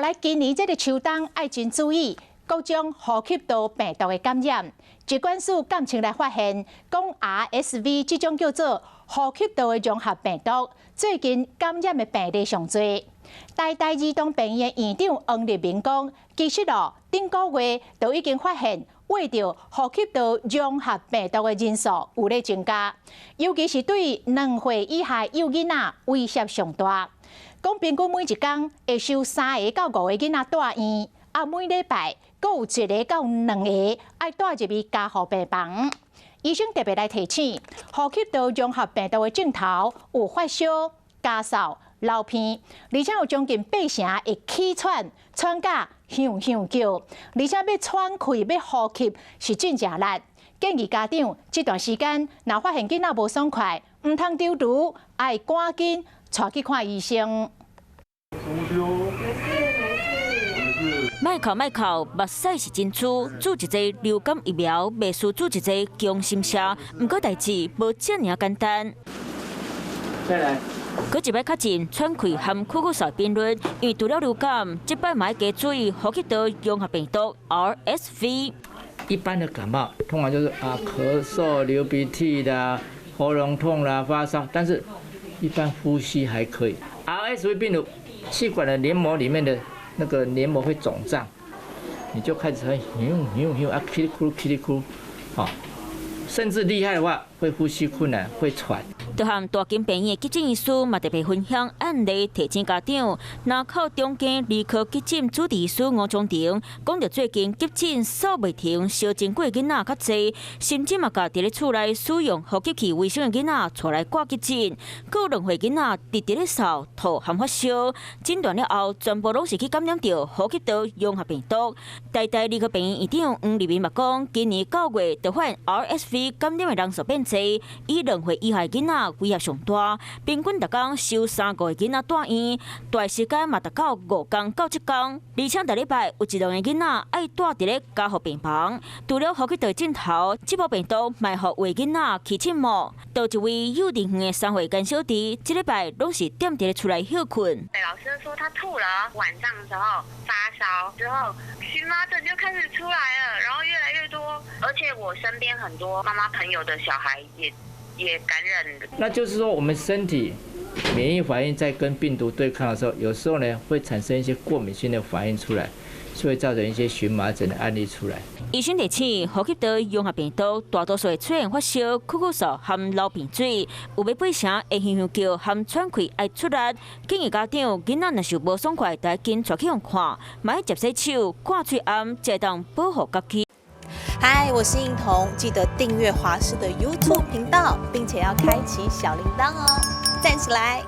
来今年这个秋冬要真注意各种呼吸道病毒的感染。疾管署感情来发现，讲 RSV 这种叫做呼吸道的融合病毒，最近感染的病例上多。台大儿童病院院长王立明讲，其实顶个月就已经发现，为着呼吸道融合病毒的人数有咧增加，尤其是对2岁以下幼囡仔威胁上大。讲平均每一天会收3个到5个囡仔住院，每礼拜阁有1个到2个爱住入去加护病房。医生特别来提醒，呼吸道融合病毒的症头有发烧、咳嗽、流鼻，而且有将近8成会气喘、喘甲响响叫，而且要喘气、要呼吸是真正难。建议家长这段时间，若发现囡仔无爽快，唔通丢丢，爱赶紧带去看医生。莫哭，目屎是真粗，注一剂流感疫苗，袂输注一剂强心剂。不过代志无这么简单。再来。佮一摆较近，喘气和咳嗽并论，因为除了流感，这摆嘛要加注意呼吸道融合病毒 RSV。一般的感冒通常就是咳嗽、流鼻涕啦、喉咙痛啦、发烧，但是一般呼吸还可以。RSV 病毒气管的黏膜里面的那个黏膜会肿胀，你就开始会噼里咕噜，甚至厉害的话会呼吸困难，会喘。就和大金病院的急诊医师嘛特别分享案例，提醒家长。南口中间儿科急诊主治医师吴忠庭讲到，最近急诊扫袂停，烧真过囡仔较济，甚至嘛甲伫咧厝内使用呼吸器卫生的囡仔带来挂急诊，佮2岁囡仔直直咧扫、吐和发烧，诊断了后全部拢是去感染到呼吸道融合病毒。台大儿科病院院长黄立明嘛讲，今年9月就发现 RSV 感染的人数变多，以2岁以下囡仔威胁上大，平均每天收3个囡仔住院，住时间嘛达到5天到7天，而且每礼拜有1、2个囡仔爱住伫咧加护病房。除了呼吸道症头，这波病毒卖互为囡仔起疹膜。到一位幼稚园的3岁干小弟，这礼拜拢是踮伫咧厝内休困。老师说他吐了，晚上的时候发烧，之后荨麻疹就开始出来了，然后越来越多，而且我身边很多妈妈朋友的小孩也感染了。那就是说，我们身体免疫反应在跟病毒对抗的时候，有时候呢会产生一些过敏性的反应出来，所以造成一些荨麻疹的案例出来。医生提醒，呼吸道融合病毒大多数会出现发烧、咳嗽和流鼻水，有要8成会响叫和喘气爱出力。建议家长囡仔若是无爽快，就要紧带去用看，买接洗手、看嘴暗，才当保护家己。嗨，我是映彤，记得订阅华视的 YouTube 频道，并且要开启小铃铛哦，站起来。